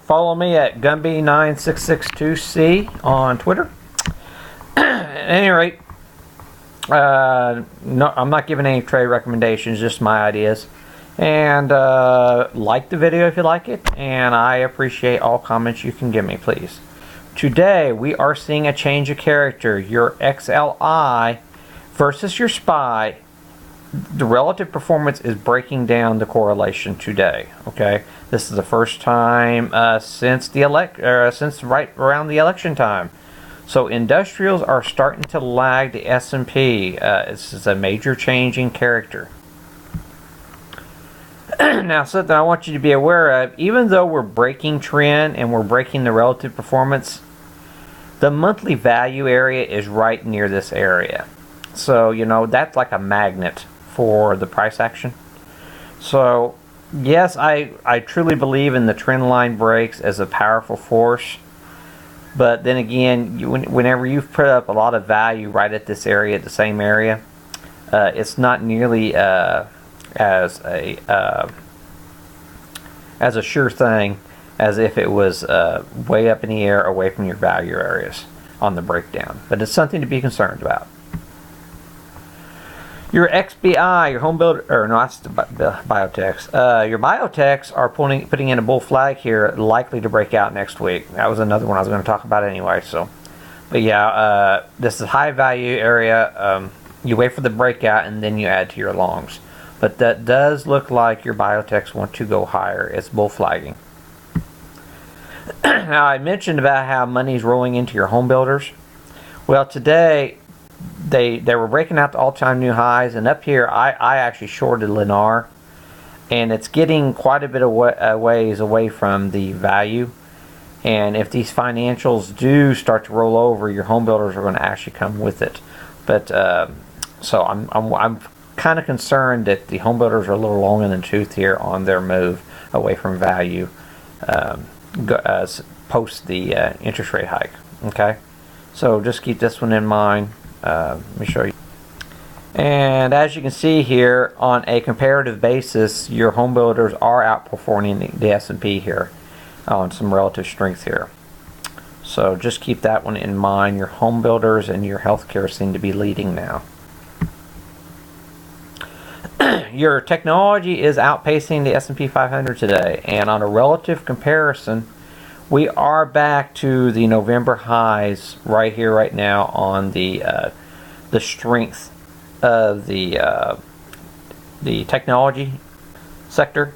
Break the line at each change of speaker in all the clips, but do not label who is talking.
Follow me at Gumby9662C on Twitter. At any rate, no, I'm not giving any trade recommendations, just my ideas. And like the video if you like it, and I appreciate all comments you can give me, please. Today we are seeing a change of character. Your XLI versus your SPY. The relative performance is breaking down the correlation today. Okay, this is the first time since right around the election time. So industrials are starting to lag the S&P. This is a major change in character. Now, something I want you to be aware of, even though we're breaking trend and we're breaking the relative performance, the monthly value area is right near this area. So, you know, that's like a magnet for the price action. So, yes, I truly believe in the trend line breaks as a powerful force. But then again, whenever you've put up a lot of value right at this area, at the same area, it's not nearly as a sure thing as if it was way up in the air away from your value areas on the breakdown. But it's something to be concerned about. Your XBI, your home builder, or no, that's the biotechs. Your biotechs are putting in a bull flag here, likely to break out next week. That was another one I was going to talk about anyway. So, but yeah, this is high value area. You wait for the breakout and then you add to your longs. But that does look like your biotechs want to go higher. It's bull flagging. Now I mentioned about how money's rolling into your home builders. Well, today they were breaking out to all-time new highs, and up here I actually shorted Lennar, and it's getting quite a bit of ways away from the value. And if these financials do start to roll over, your home builders are going to actually come with it. But so I'm kind of concerned that the home builders are a little long in the tooth here on their move away from value post the interest rate hike. Okay, so just keep this one in mind. Let me show you. And as you can see here, on a comparative basis, your home builders are outperforming the S&P here on some relative strength here. So just keep that one in mind. Your home builders and your healthcare seem to be leading now. Your technology is outpacing the S&P 500 today, and on a relative comparison, we are back to the November highs right here, right now, on the strength of the technology sector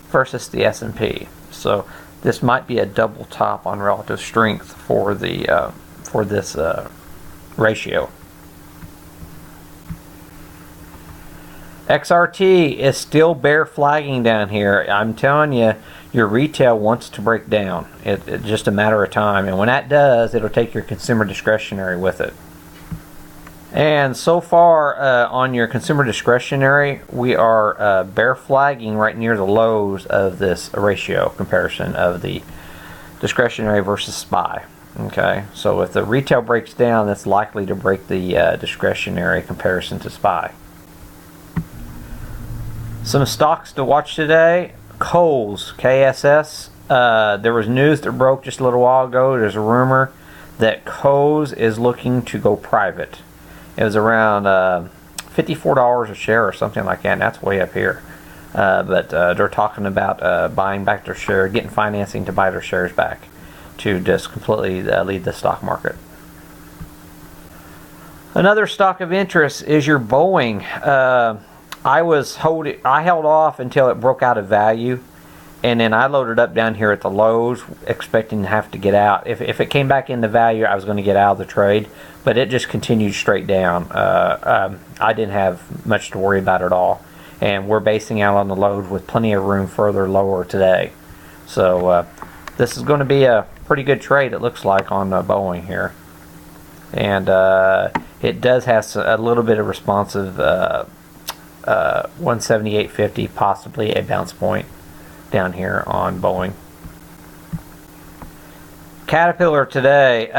versus the S&P. So this might be a double top on relative strength for the for this ratio. XRT is still bear flagging down here. I'm telling you, your retail wants to break down. It's just a matter of time. And when that does, it'll take your consumer discretionary with it. And so far on your consumer discretionary, we are bear flagging right near the lows of this ratio comparison of the discretionary versus SPY. Okay, so if the retail breaks down, that's likely to break the discretionary comparison to SPY. Some stocks to watch today. Kohl's, KSS. There was news that broke just a little while ago. There's a rumor that Kohl's is looking to go private. It was around $54 a share or something like that, and that's way up here. But they're talking about buying back their share, getting financing to buy their shares back to just completely lead the stock market. Another stock of interest is your Boeing. I held off until it broke out of value, and then I loaded up down here at the lows, expecting to have to get out. If it came back into value, I was going to get out of the trade, but it just continued straight down. I didn't have much to worry about at all, and we're basing out on the lows with plenty of room further lower today. So this is going to be a pretty good trade, it looks like, on Boeing here. And it does have a little bit of responsive 178.50, possibly a bounce point down here on Boeing. Caterpillar today,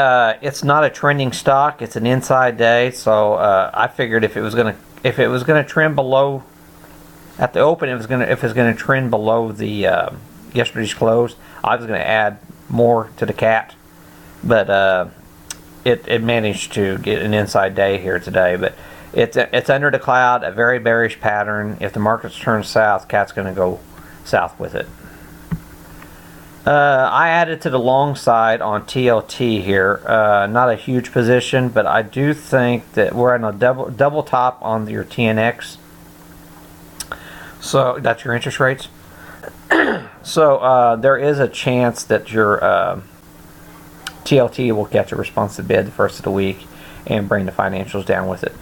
it's not a trending stock, it's an inside day, so I figured if it was gonna trend below at the open, if it's gonna trend below the yesterday's close. I was going to add more to the cat, but it managed to get an inside day here today. But it's under the cloud, a very bearish pattern. If the markets turn south, cat's going to go south with it. I added to the long side on TLT here. Not a huge position, but I do think that we're in a double top on your TNX. So that's your interest rates. So there is a chance that your TLT will catch a responsive bid the first of the week and bring the financials down with it.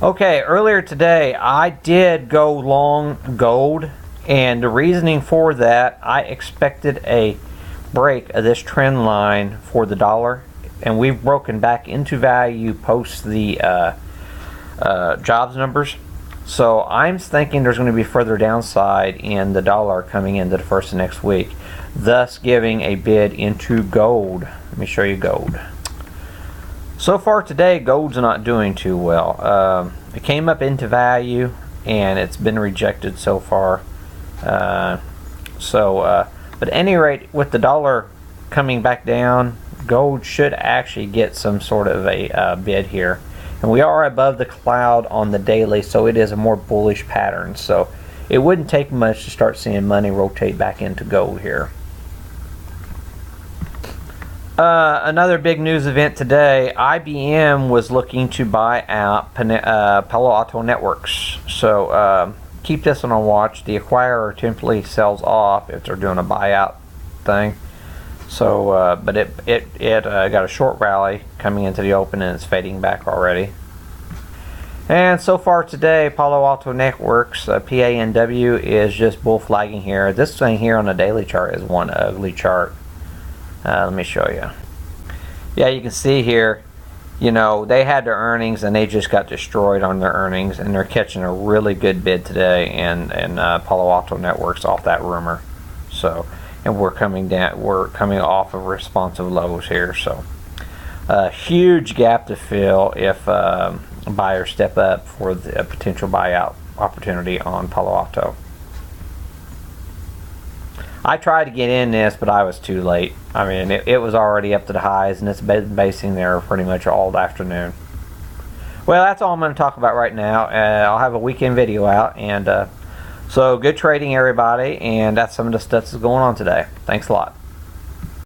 Okay, earlier today I did go long gold, and the reasoning for that, I expected a break of this trend line for the dollar, and we've broken back into value post the jobs numbers. So I'm thinking there's going to be further downside in the dollar coming into the first of next week, thus giving a bid into gold. Let me show you gold. So far today, gold's not doing too well. It came up into value, and it's been rejected so far. But at any rate, with the dollar coming back down, gold should actually get some sort of a bid here. And we are above the cloud on the daily, so it is a more bullish pattern. So it wouldn't take much to start seeing money rotate back into gold here. Another big news event today, IBM was looking to buy out Palo Alto Networks. So keep this one on watch. The acquirer typically sells off if they're doing a buyout thing. So, but it got a short rally coming into the open, and it's fading back already. And so far today, Palo Alto Networks, PANW, is just bull flagging here. This thing here on the daily chart is one ugly chart. Let me show you. Yeah, you can see here, you know, they had their earnings and they just got destroyed on their earnings, and they're catching a really good bid today, and Palo Alto Networks off that rumor. So, and we're coming off of responsive lows here. So, huge gap to fill if buyers step up for a potential buyout opportunity on Palo Alto. I tried to get in this, but I was too late. I mean, it was already up to the highs, and it's been basing there pretty much all afternoon. Well, that's all I'm going to talk about right now. I'll have a weekend video out, and so good trading, everybody, and that's some of the stuff that's going on today. Thanks a lot.